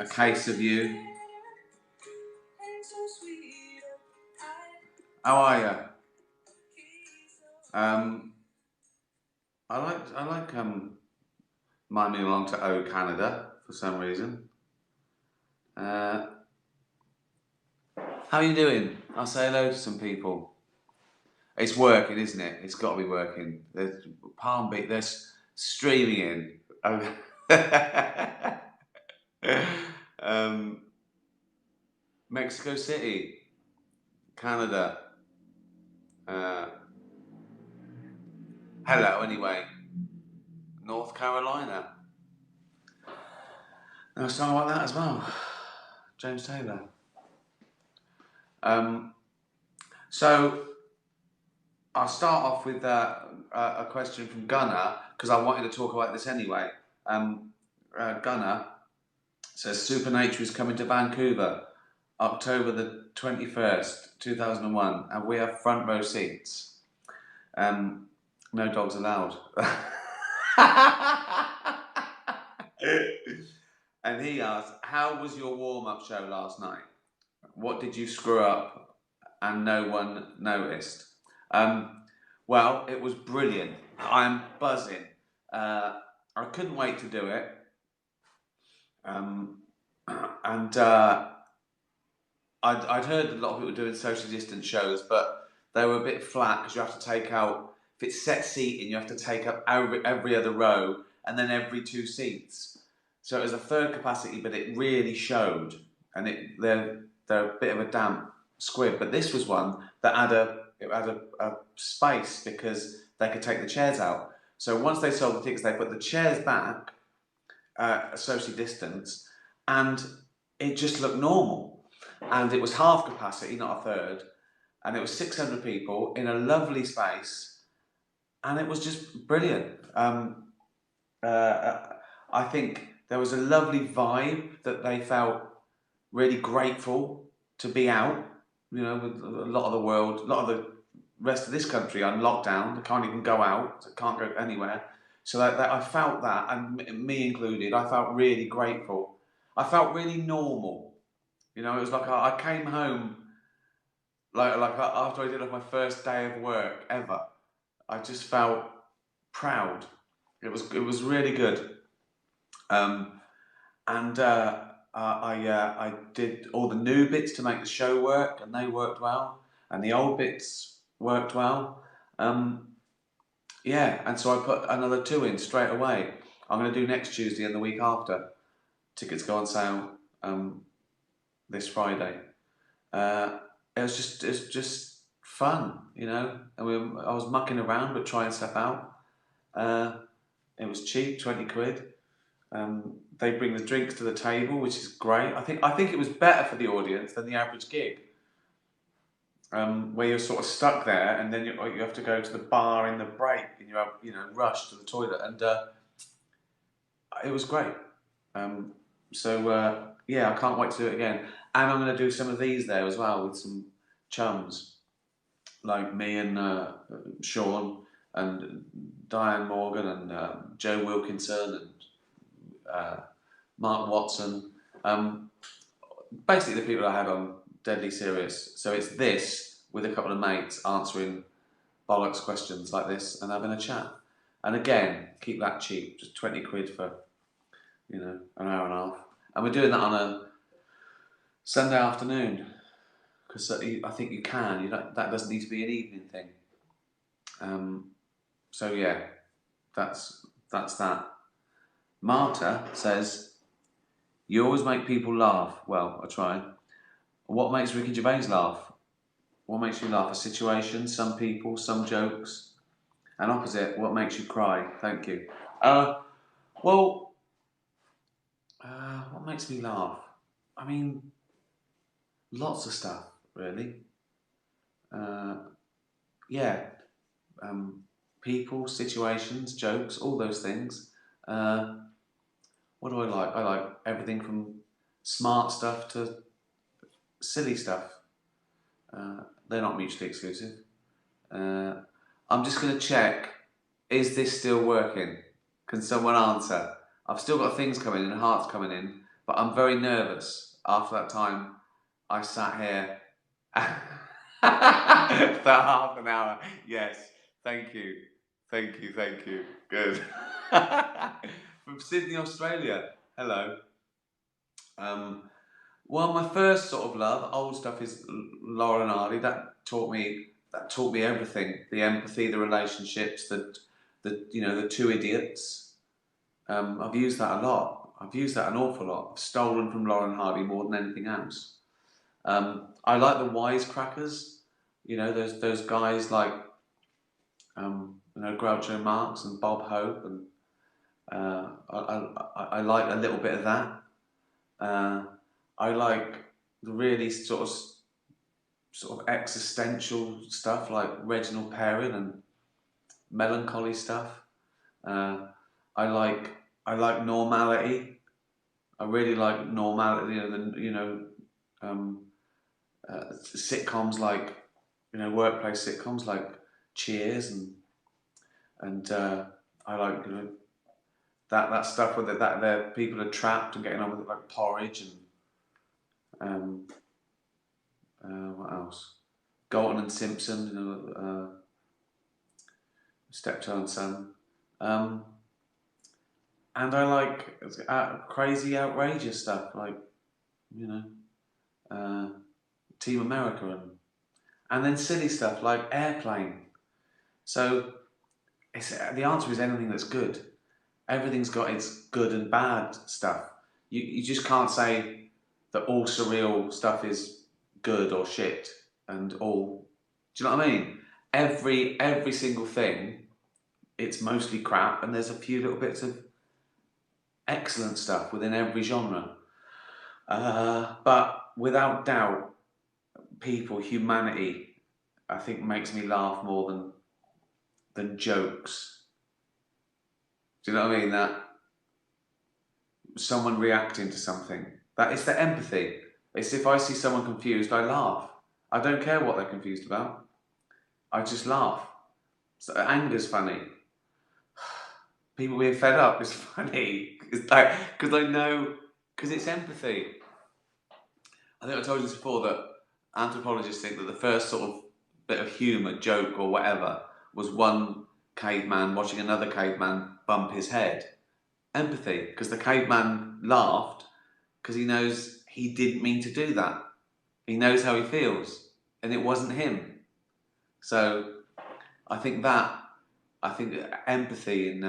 a case of you. How are you? I like miming along to O Canada for some reason. How are you doing? I'll say hello to some people. It's working, isn't it? It's got to be working. There's Palm Beach. There's streaming in. Mexico City, Canada. Hello, anyway. North Carolina. There was something like that as well. James Taylor. So I'll start off with a question from Gunnar because I wanted to talk about this anyway. Gunnar says Supernature is coming to Vancouver, October the 21st, 2001, and we have front row seats. No dogs allowed. And he asked, how was your warm-up show last night? What did you screw up and no one noticed? Well, it was brilliant. I'm buzzing. I couldn't wait to do it. I'd heard a lot of people doing social distance shows, but they were a bit flat because you have to take out, if it's set seating, you have to take up every other row and then every 2 seats. So it was a third capacity, but it really showed, and they're a bit of a damp squib. But this was one that had a space because they could take the chairs out. So once they sold the tickets, they put the chairs back, socially distanced, and it just looked normal. And it was half capacity, not a third, and it was 600 people in a lovely space, and it was just brilliant. I think there was a lovely vibe that they felt really grateful to be out, with a lot of the world, a lot of the rest of this country on lockdown. They can't even go out, they can't go anywhere. So that I felt that, and me included, I felt really grateful. I felt really normal. It was like I came home, like after I did my first day of work ever. I just felt proud. It was really good. I did all the new bits to make the show work, and they worked well, and the old bits worked well. And so I put another 2 in straight away. I'm going to do next Tuesday and the week after. Tickets go on sale this Friday. It was just fun, and I was mucking around but trying stuff out. It was cheap, 20 quid. They bring the drinks to the table, which is great. I think it was better for the audience than the average gig, where you're sort of stuck there, and then you have to go to the bar in the break, and you have rush to the toilet, and it was great. I can't wait to do it again, and I'm going to do some of these there as well with some chums like me and Sean and Diane Morgan and Joe Wilkinson and Mark Watson, basically the people I had on Deadly Serious. So it's this with a couple of mates answering bollocks questions like this and having a chat. And again, keep that cheap, just 20 quid for an hour and a half. And we're doing that on a Sunday afternoon because I think you can. That doesn't need to be an evening thing. That's that. Marta says, you always make people laugh. Well, I try. What makes Ricky Gervais laugh? What makes you laugh? A situation, some people, some jokes. And opposite, what makes you cry? Thank you. What makes me laugh? I mean, lots of stuff, really. People, situations, jokes, all those things. What do I like? I like everything from smart stuff to silly stuff. They're not mutually exclusive. I'm just going to check, is this still working? Can someone answer? I've still got things coming in, hearts coming in, but but I'm very nervous. After that time, I sat here for half an hour. Yes, thank you, thank you, thank you. Good. From Sydney, Australia. Hello. Um, well, my first sort of love, old stuff, is Laurel and Hardy. That taught me everything: the empathy, the relationships, the the two idiots. I've used that a lot. I've used that an awful lot. I've stolen from Laurel and Hardy more than anything else. I like the wisecrackers. Those guys like Groucho Marx and Bob Hope, and I like a little bit of that. I like the really sort of existential stuff like Reginald Perrin and melancholy stuff. Uh, I like normality. I really like normality. Um, sitcoms like workplace sitcoms like Cheers, and I like that stuff where that people are trapped and getting on with it, like Porridge, and what else? Galton and Simpson, Steptoe and Son. And I like crazy, outrageous stuff like uh, Team America, and then silly stuff like Airplane. So the answer is anything that's good. Everything's got its good and bad stuff. You just can't say that all surreal stuff is good or shit, and all. Do you know what I mean? Every single thing, it's mostly crap, and there's a few little bits of excellent stuff within every genre. But without doubt, humanity, I think makes me laugh more than jokes. Do you know what I mean? That someone reacting to something. That is the empathy. It's if I see someone confused, I laugh. I don't care what they're confused about. I just laugh. So anger's funny. People being fed up is funny. It's like because I know because it's empathy. I think I told you this before that anthropologists think that the first sort of bit of humour, joke, or whatever was one caveman watching another caveman bump his head. Empathy, because the caveman laughed because he knows he didn't mean to do that. He knows how he feels, and it wasn't him. So I think empathy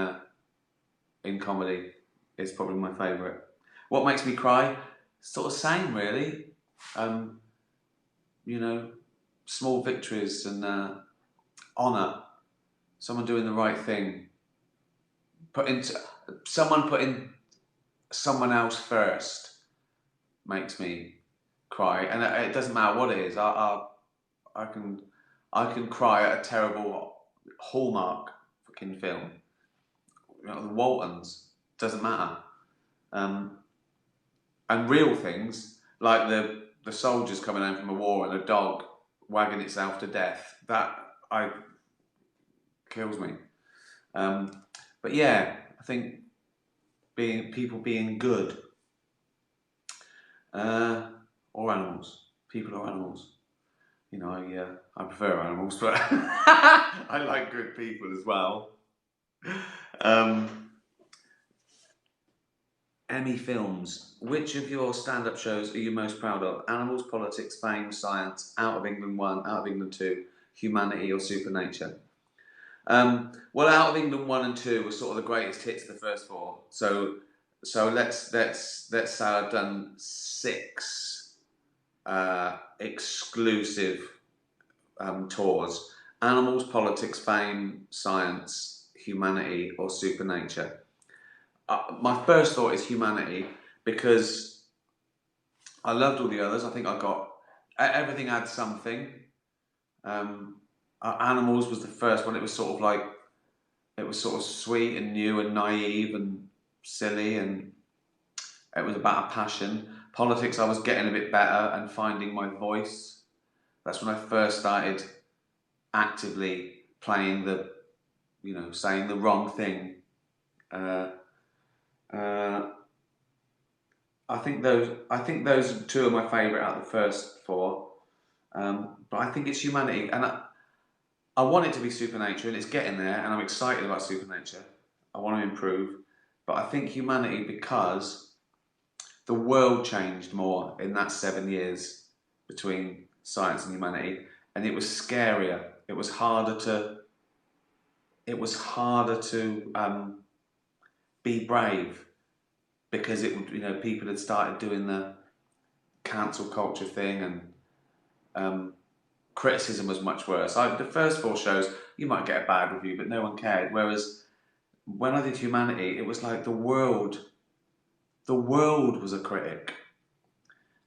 in comedy is probably my favourite. What makes me cry? Sort of same, really. Small victories and honour. Someone doing the right thing. Putting someone else first makes me cry, and it doesn't matter what it is. I can cry at a terrible Hallmark fucking film. The Waltons, doesn't matter. And real things like the soldiers coming home from a war and a dog wagging itself to death. That kills me. But yeah, I think people being good, or animals, people or animals. I prefer animals, but I like good people as well. Emmy Films. Which of your stand-up shows are you most proud of? Animals, Politics, Fame, Science, Out of England 1, Out of England 2, Humanity or Supernature? Well, Out of England 1 and 2 were sort of the greatest hits of the first four. So let's say I've done 6 exclusive tours: Animals, Politics, Fame, Science, Humanity or Supernature. My first thought is Humanity because I loved all the others. I think I got everything had something. Animals was the first one. It was sort of sweet and new and naive and silly, and it was about a passion. Politics, I was getting a bit better and finding my voice. That's when I first started actively playing saying the wrong thing. I think those are two of my favourite out of the first four. But I think it's humanity, and I want it to be supernature, and it's getting there, and I'm excited about supernature. I want to improve, but I think humanity, because the world changed more in that 7 years between science and humanity, and it was scarier. It was harder to. It was harder to be brave because people had started doing the cancel culture thing, and criticism was much worse. The first four shows, you might get a bad review, but no one cared. Whereas when I did Humanity, it was like the world was a critic,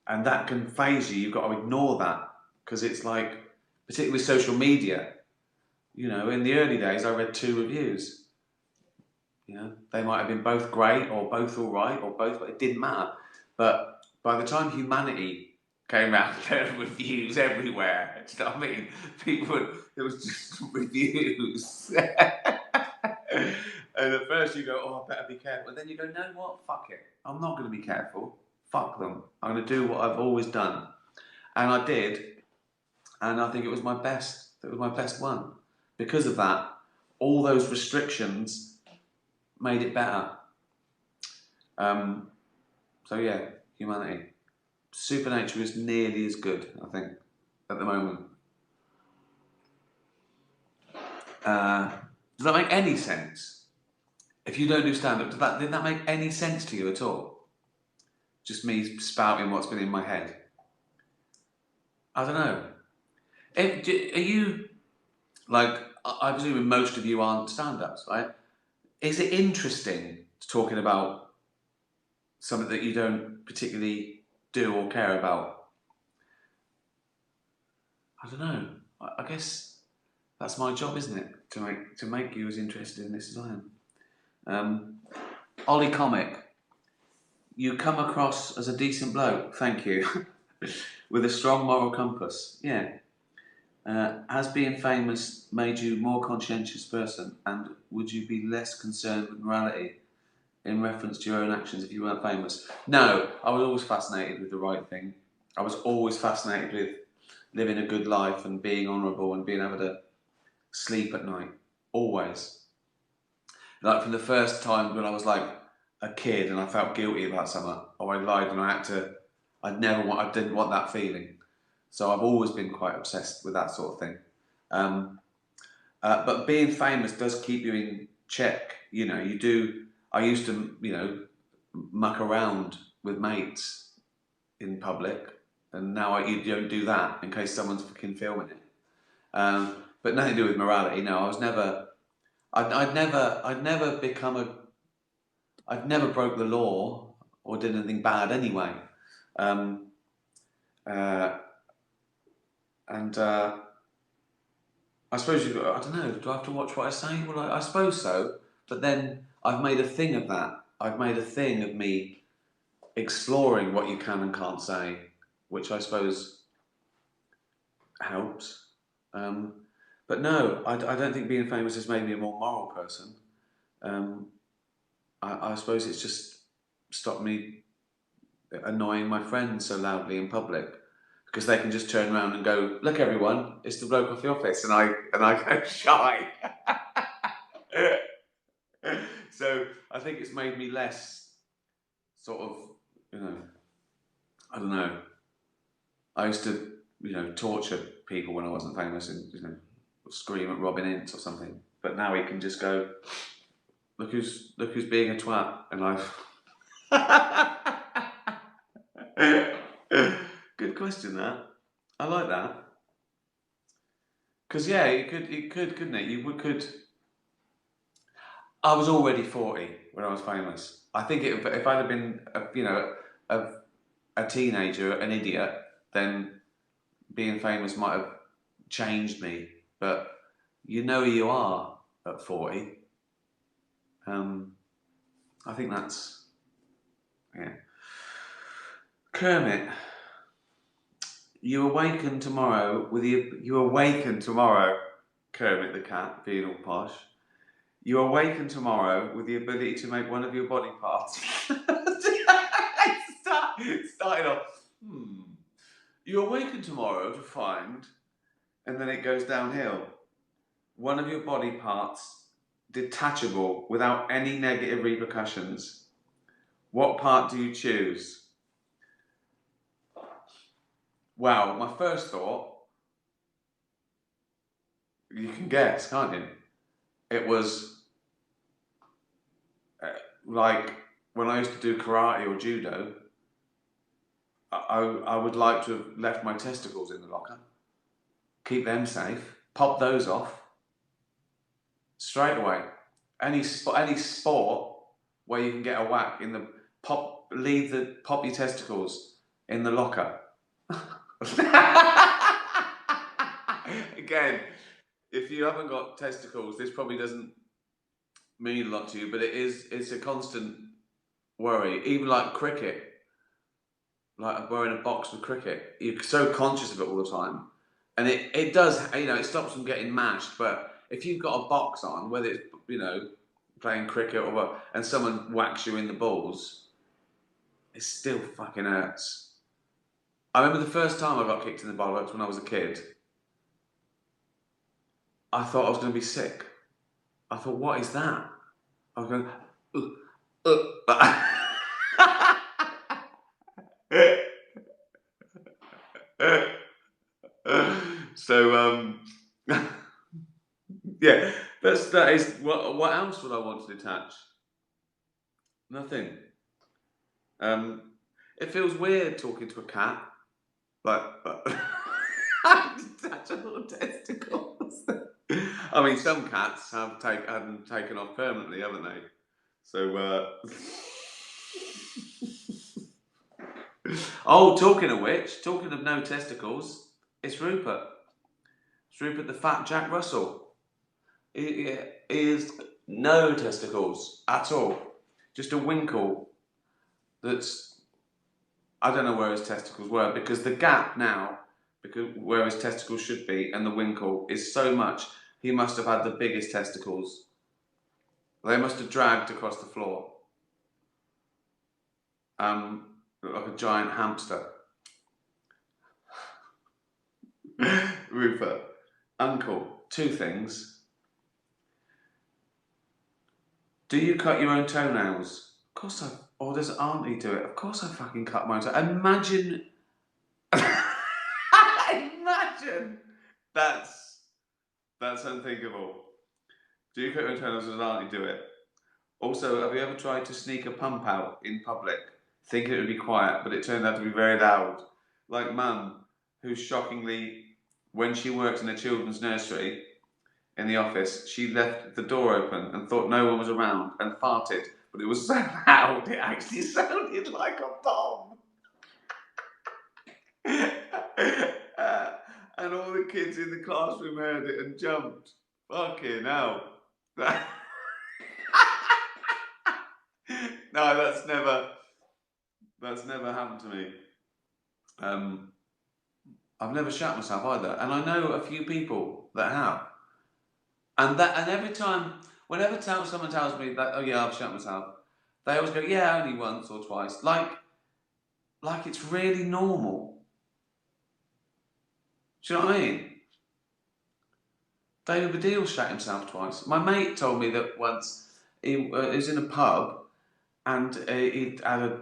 and that can phase you. You've got to ignore that because it's like, particularly with social media. In the early days, I read 2 reviews. They might have been both great or both all right or both, but it didn't matter. But by the time Humanity came out, there were reviews everywhere. Do you know what I mean? It was just reviews. And at first you go, oh, I better be careful. And then you go, no, what? Fuck it. I'm not going to be careful. Fuck them. I'm going to do what I've always done. And I did. And I think it was my best. It was my best one. Because of that, all those restrictions made it better. So yeah, Humanity. Supernature is nearly as good, I think, at the moment. Does that make any sense? If you don't do stand-up, did that make any sense to you at all? Just me spouting what's been in my head? I don't know. Are you, like, I presume most of you aren't stand-ups, right? Is it interesting talking about something that you don't particularly do or care about? I don't know. I guess that's my job, isn't it? To make you as interested in this as I am. Ollie Comic, you come across as a decent bloke, thank you, with a strong moral compass. Yeah. Has being famous made you a more conscientious person, and would you be less concerned with morality in reference to your own actions if you weren't famous? No, I was always fascinated with the right thing. I was always fascinated with living a good life and being honourable and being able to sleep at night. Always. Like from the first time when I was like a kid and I felt guilty about something, or I lied and I didn't want that feeling. So I've always been quite obsessed with that sort of thing. But being famous does keep you in check. You do. I used to, muck around with mates in public, and now you don't do that in case someone's fucking filming it. But nothing to do with morality. No, I was never. I'd never I'd never broke the law or did anything bad anyway. Um, uh, and I suppose I don't know. Do I have to watch what I say? Well, I suppose so. But then I've made a thing of that. I've made a thing of me exploring what you can and can't say, which I suppose helps. But no, I don't think being famous has made me a more moral person. I suppose it's just stopped me annoying my friends so loudly in public because they can just turn around and go, "Look, everyone, it's the bloke off the office," and I go shy. So I think it's made me less sort of, I don't know. I used to, torture people when I wasn't famous and scream at Robin Ince or something. But now he can just go, look who's being a twat, and Good question, that. I like that. Because yeah, couldn't it? Could. I was already 40 when I was famous. I think if I'd have been, a teenager, an idiot, then being famous might have changed me. But you know who you are at 40. I think that's, yeah. Kermit, you awaken tomorrow, Kermit the cat, being all posh. You awaken tomorrow with the ability to make one of your body parts. Stop Starting off, you awaken tomorrow to find, and then it goes downhill. One of your body parts detachable without any negative repercussions. What part do you choose? Well, my first thought, you can guess, can't you? It was like when I used to do karate or judo, I would like to have left my testicles in the locker, keep them safe, pop those off straight away. Any sport where you can get a whack in the pop your testicles in the locker. Again, if you haven't got testicles, this probably doesn't mean a lot to you, but it's a constant worry. Even like cricket, like wearing a box with cricket, you're so conscious of it all the time, and it does, it stops them getting mashed. But if you've got a box on, whether it's playing cricket or what, and someone whacks you in the balls, it still fucking hurts. I remember the first time I got kicked in the bollocks when I was a kid. I thought I was going to be sick. I thought, what is that? I was going, So yeah, that is what else would I want to detach? Nothing. It feels weird talking to a cat, like detachable testicles. I mean, some cats have taken off permanently, haven't they? So oh, talking of which, talking of no testicles, it's Rupert. It's Rupert the Fat Jack Russell. He is no testicles at all. Just a winkle that's, I don't know where his testicles were, because the gap now, because where his testicles should be, and the winkle is so much, he must have had the biggest testicles. They must have dragged across the floor. Like a giant hamster. Rupert, uncle, two things. Do you cut your own toenails? Of course I. Or does Auntie do it? Of course I fucking cut my toenails. Imagine. Imagine. That's unthinkable. Do you cut your own toenails or does Auntie do it? Also, have you ever tried to sneak a pump out in public, thinking it would be quiet, but it turned out to be very loud? Like Mum, who shockingly, when she worked in a children's nursery in the office, she left the door open and thought no one was around and farted, but it was so loud it actually sounded like a bomb. And all the kids in the classroom heard it and jumped. Fucking hell. No, that's never happened to me. I've never shat myself either, and I know a few people that have. And every time, whenever someone tells me that, oh yeah, I've shat myself, they always go, yeah, only once or twice, like it's really normal. Do you know what I mean? David Baddiel shat himself twice. My mate told me that once he was in a pub and he'd had a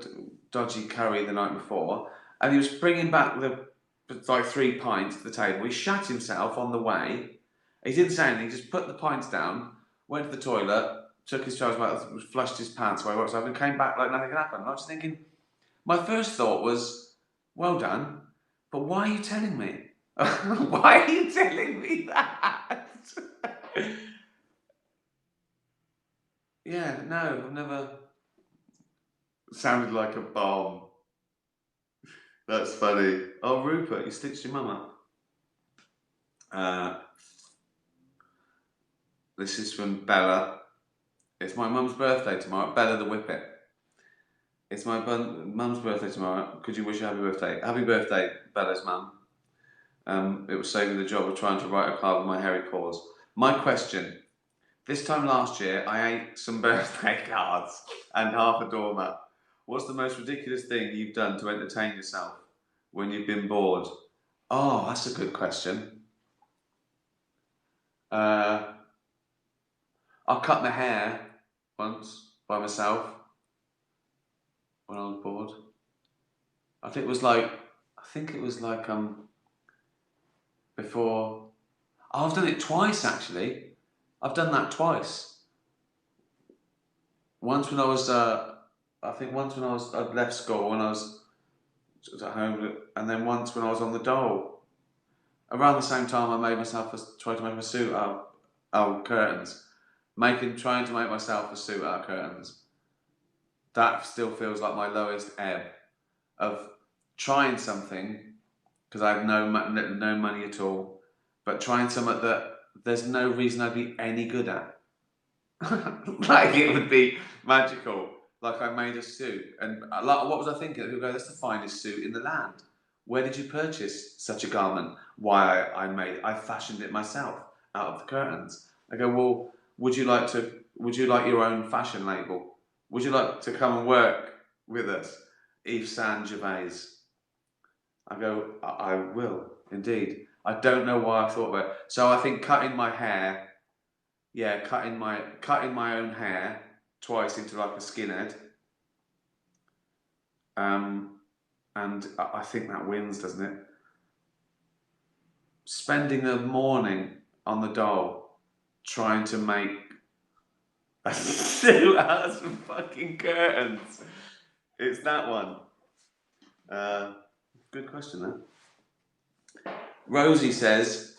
dodgy curry the night before, and he was bringing back like 3 pints to the table. He shat himself on the way. He didn't say anything, he just put the pints down, went to the toilet, took his trousers back, flushed his pants away, what's up, and came back like nothing had happened. And I was thinking, my first thought was, well done, but why are you telling me? Why are you telling me that? Yeah, no, I've never sounded like a bomb. That's funny. Oh, Rupert, you stitched your mum up. This is from Bella. It's my mum's birthday tomorrow. Bella the Whippet. It's my mum's birthday tomorrow. Could you wish her happy birthday? Happy birthday, Bella's mum. It was saving the job of trying to write a card with my hairy paws. My question. This time last year, I ate some birthday cards and half a doormat. What's the most ridiculous thing you've done to entertain yourself when you've been bored? Oh, that's a good question. Uh, I cut my hair once by myself when I was bored. I think it was like, before. Oh, I've done it twice actually. I've done that twice. Once when I was, once when I'd left school when I was at home, and then once when I was on the dole. Around the same time, tried to make my suit out of curtains, trying to make myself a suit out of curtains. That still feels like my lowest ebb of trying something because I have no money at all, but trying something that there's no reason I'd be any good at. Like it would be magical. Like I made a suit, and what was I thinking? People go, "That's the finest suit in the land. Where did you purchase such a garment?" Why I fashioned it myself out of the curtains. I go, "Well, would you like your own fashion label? Would you like to come and work with us, Yves Saint Gervais?" I go, I will indeed. I don't know why I thought about it. So I think cutting my hair. Yeah, cutting my own hair twice into like a skinhead. And I think that wins, doesn't it? Spending a morning on the dole trying to make a suit out of some fucking curtains. It's that one. Good question, then. Rosie says,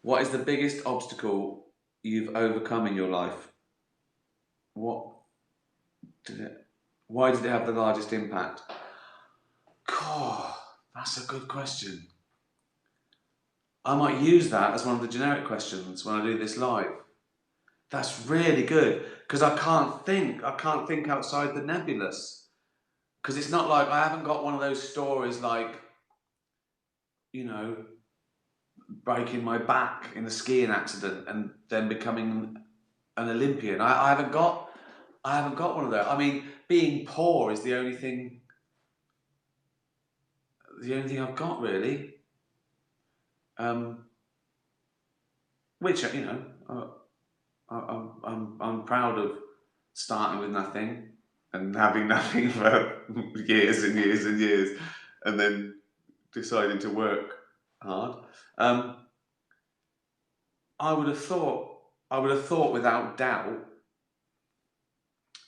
"What is the biggest obstacle you've overcome in your life? What did it? Why did it have the largest impact?" God, that's a good question. I might use that as one of the generic questions when I do this live. That's really good because I can't think. I can't think outside the nebulous. Because it's not like I haven't got one of those stories like, breaking my back in a skiing accident and then becoming an Olympian. I haven't got one of those. I mean, being poor is the only thing I've got really. Which I'm proud of starting with nothing and having nothing for years and years and years, and then deciding to work hard. I would have thought without doubt.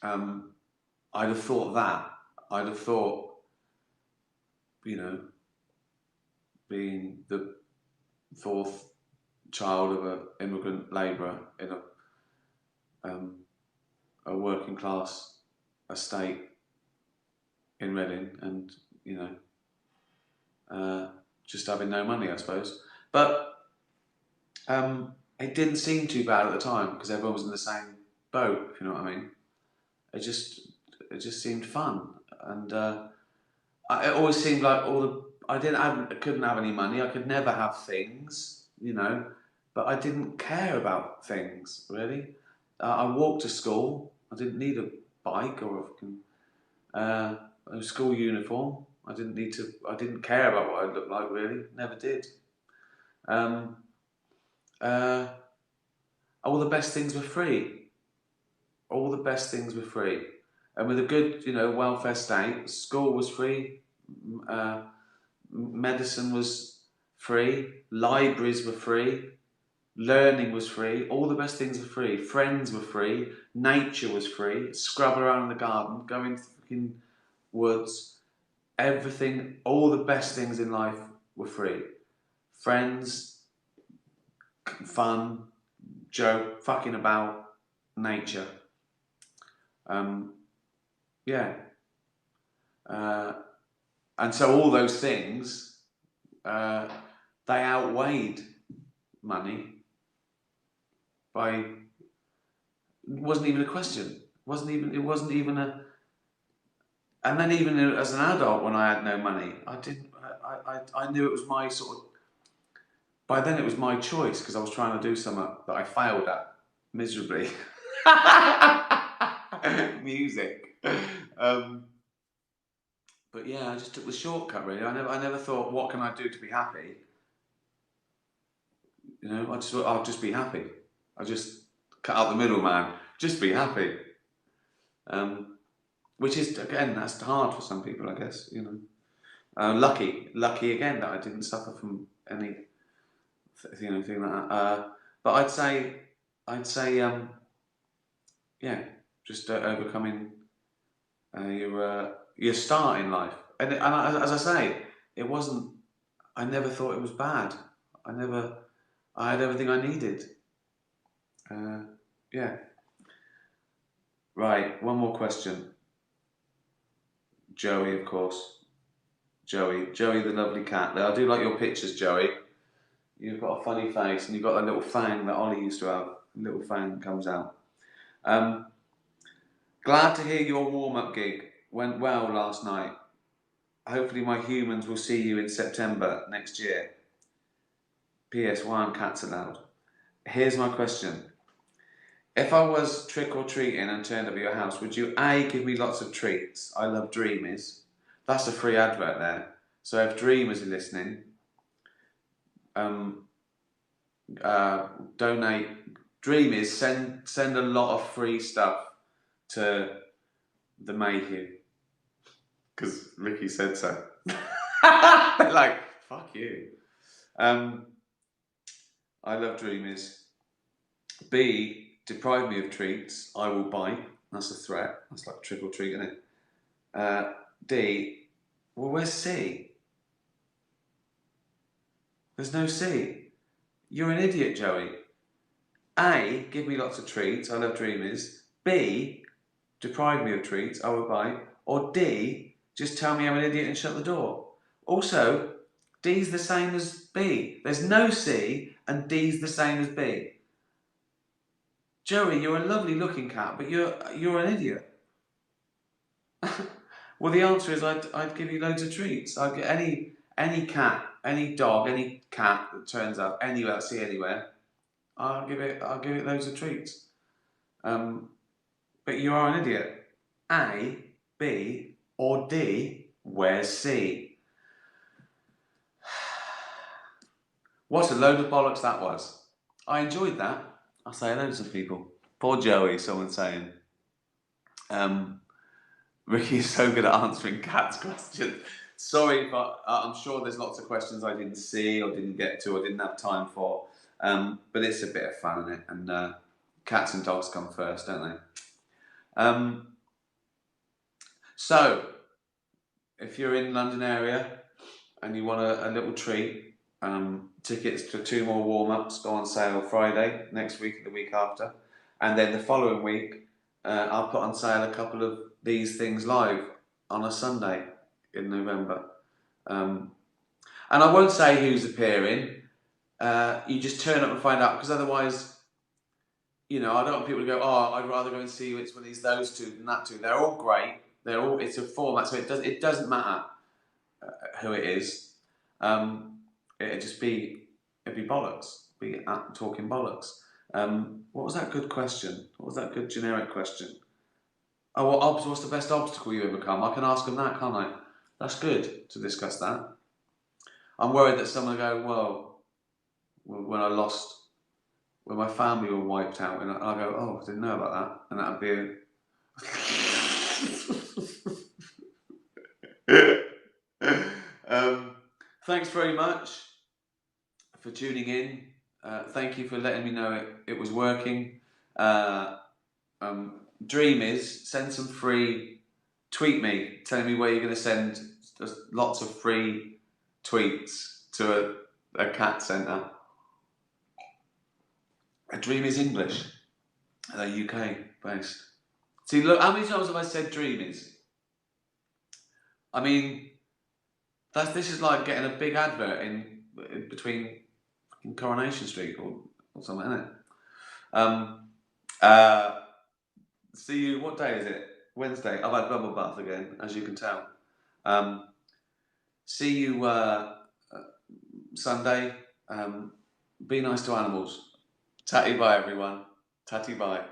I'd have thought that. I'd have thought, being the fourth child of an immigrant labourer in a working class estate in Reading, and just having no money, I suppose. But it didn't seem too bad at the time because everyone was in the same boat. If you know what I mean. It just seemed fun, and it always seemed like I couldn't have any money. I could never have things, but I didn't care about things really. I walked to school. I didn't need a bike or a school uniform. I didn't care about what I looked like really. Never did. All the best things were free. All the best things were free. And with a good, welfare state, school was free, medicine was free, libraries were free, learning was free, all the best things were free, friends were free, nature was free, scrubbing around in the garden, going to the fucking woods, everything, all the best things in life were free. Friends, fun, joke, fucking about, nature. Yeah. And so all those things, they outweighed money by, it wasn't even a question. It wasn't even a, and then even as an adult when I had no money, I knew it was my sort of, by then it was my choice because I was trying to do something that I failed at miserably. Music. But yeah, I just took the shortcut really. I never thought, what can I do to be happy? You know, I just thought, I'll just be happy. I just cut out the middleman. Just be happy. Which is, again, that's hard for some people, I guess. You know, lucky again that I didn't suffer from any, thing like that. But I'd say, yeah, just overcoming your start in life. As I say, it wasn't. I never thought it was bad. I never. I had everything I needed. Uh, yeah. Right. One more question. Joey, of course. Joey, the lovely cat. Now, I do like your pictures, Joey. You've got a funny face, and you've got a little fang that Ollie used to have. A little fang comes out. Um, Glad to hear your warm-up gig went well last night. Hopefully my humans will see you in September next year. P.S. Why aren't cats allowed? Here's my question. If I was trick-or-treating and turned up at your house, would you A, give me lots of treats? I love Dreamies. That's a free advert there. So if Dreamers are listening, donate. Dreamies, send a lot of free stuff to the Mayhew. Because Ricky said so. Like, fuck you. I love Dreamies. B, deprive me of treats, I will bite. That's a threat. That's like trick or treat, isn't it? D, well, where's C? There's no C. You're an idiot, Joey. A, give me lots of treats, I love Dreamies. B, deprive me of treats, I will bite. Or D, just tell me I'm an idiot and shut the door. Also, D's the same as B. There's no C, and D's the same as B. Joey, you're a lovely looking cat, but you're an idiot. Well, the answer is I'd give you loads of treats. I'd get any cat, any dog, any cat that turns up anywhere I see anywhere. I'll give it loads of treats. But you are an idiot. A, B, or D. Where's C? What a load of bollocks that was. I enjoyed that. I say loads of people. Poor Joey, someone's saying. Ricky is so good at answering cats' questions. Sorry, but I'm sure there's lots of questions I didn't see or didn't get to or didn't have time for. But it's a bit of fun, isn't it? And cats and dogs come first, don't they? So, if you're in London area and you want a little treat, tickets to 2 more warm-ups go on sale Friday, next week and the week after. And then the following week, I'll put on sale a couple of these things live on a Sunday in November. And I won't say who's appearing. You just turn up and find out, because otherwise, I don't want people to go, oh, I'd rather go and see which one is those two than that two. They're all great. It's a format, so it doesn't matter who it is. It'd be bollocks. Be talking bollocks. What was that good question? What was that good generic question? Oh, what's the best obstacle you overcome? I can ask them that, can't I? That's good to discuss that. I'm worried that someone will go, well, when my family were wiped out, and I'll go, oh, I didn't know about that. And that'd be thanks very much for tuning in. Thank you for letting me know it was working. Dream is, send some free, tweet me, telling me where you're going to send just lots of free tweets to a cat centre. A Dream is English. UK based. See, look, how many times have I said Dream is? I mean, this is like getting a big advert in between Coronation Street or something, isn't it? See you, what day is it? Wednesday. I've had bubble bath again, as you can tell. See you Sunday. Be nice to animals. Tatty bye, everyone. Tatty bye.